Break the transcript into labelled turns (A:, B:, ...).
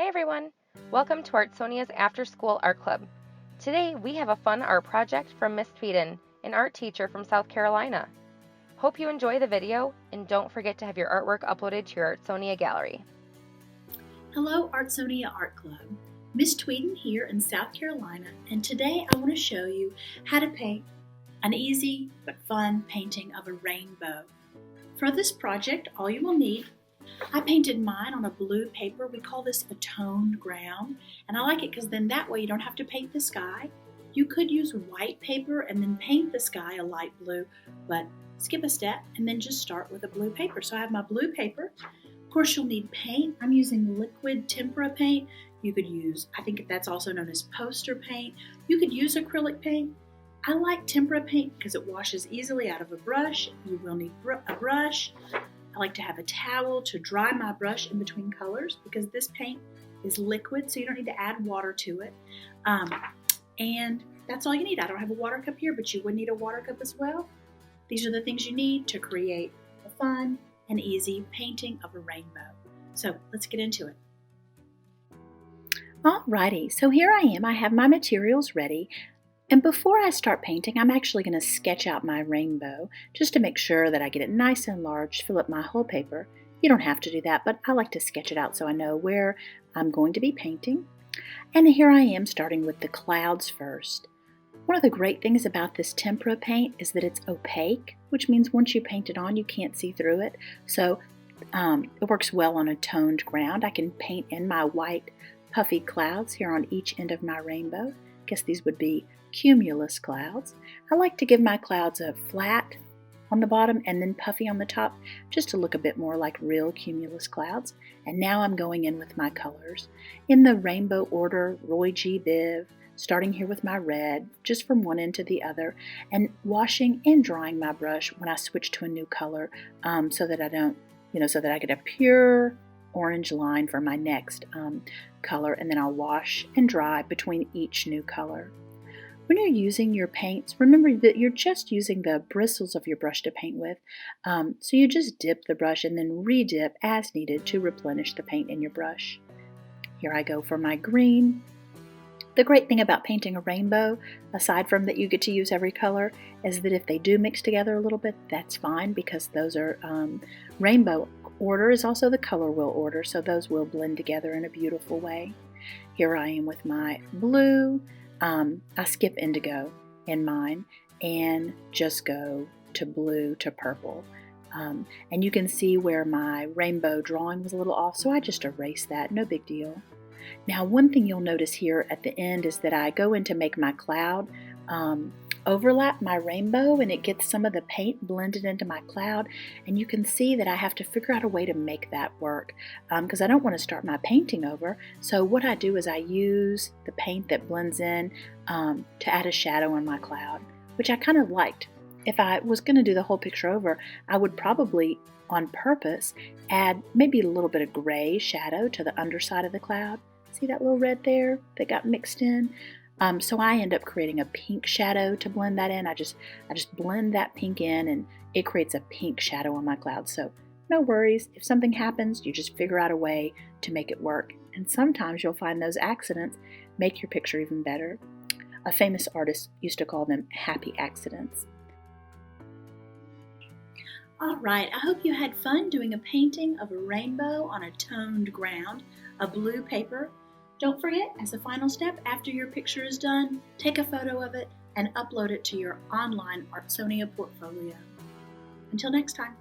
A: Hi everyone! Welcome to Artsonia's After School Art Club. Today we have a fun art project from Miss Tvedten, an art teacher from South Carolina. Hope you enjoy the video and don't forget to have your artwork uploaded to your Artsonia gallery.
B: Hello Artsonia Art Club. Miss Tvedten here in South Carolina, and today I want to show you how to paint an easy but fun painting of a rainbow. For this project, all you will need, I painted mine on a blue paper. We call this a toned ground, and I like it because then that way you don't have to paint the sky. You could use white paper and then paint the sky a light blue, but skip a step and then just start with a blue paper. So I have my blue paper. Of course, you'll need paint. I'm using liquid tempera paint. You could use, I think that's also known as poster paint. You could use acrylic paint. I like tempera paint because it washes easily out of a brush. You will need a brush. I like to have a towel to dry my brush in between colors because this paint is liquid, so you don't need to add water to it. And that's all you need. I don't have a water cup here, but you would need a water cup as well. These are the things you need to create a fun and easy painting of a rainbow. So let's get into it. Alrighty, so here I am. I have my materials ready. And before I start painting, I'm actually going to sketch out my rainbow just to make sure that I get it nice and large, fill up my whole paper. You don't have to do that, but I like to sketch it out so I know where I'm going to be painting. And here I am starting with the clouds first. One of the great things about this tempera paint is that it's opaque, which means once you paint it on, you can't see through it. So it works well on a toned ground. I can paint in my white puffy clouds here on each end of my rainbow. I guess these would be cumulus clouds. I like to give my clouds a flat on the bottom and then puffy on the top just to look a bit more like real cumulus clouds. And now I'm going in with my colors in the rainbow order, Roy G. Biv, starting here with my red just from one end to the other and washing and drying my brush when I switch to a new color so that I don't, so that I get a pure orange line for my next color, and then I'll wash and dry between each new color. When you're using your paints, remember that you're just using the bristles of your brush to paint with. So you just dip the brush and then re-dip as needed to replenish the paint in your brush. Here I go for my green. The great thing about painting a rainbow, aside from that you get to use every color, is that if they do mix together a little bit, that's fine because those are rainbow order is also the color wheel order, so those will blend together in a beautiful way. Here I am with my blue. I skip indigo in mine and just go to blue to purple. And you can see where my rainbow drawing was a little off, so I just erase that, no big deal. Now, one thing you'll notice here at the end is that I go in to make my cloud overlap my rainbow, and it gets some of the paint blended into my cloud, and you can see that I have to figure out a way to make that work because I don't want to start my painting over. So what I do is I use the paint that blends in to add a shadow on my cloud, which I kind of liked. If I was going to do the whole picture over, I would probably on purpose add maybe a little bit of gray shadow to the underside of the cloud. See that little red there that got mixed in? So I end up creating a pink shadow to blend that in. I just blend that pink in and it creates a pink shadow on my cloud. So no worries. If something happens, you just figure out a way to make it work. And sometimes you'll find those accidents make your picture even better. A famous artist used to call them happy accidents. All right, I hope you had fun doing a painting of a rainbow on a toned ground, a blue paper. Don't forget, as a final step, after your picture is done, take a photo of it and upload it to your online Artsonia portfolio. Until next time.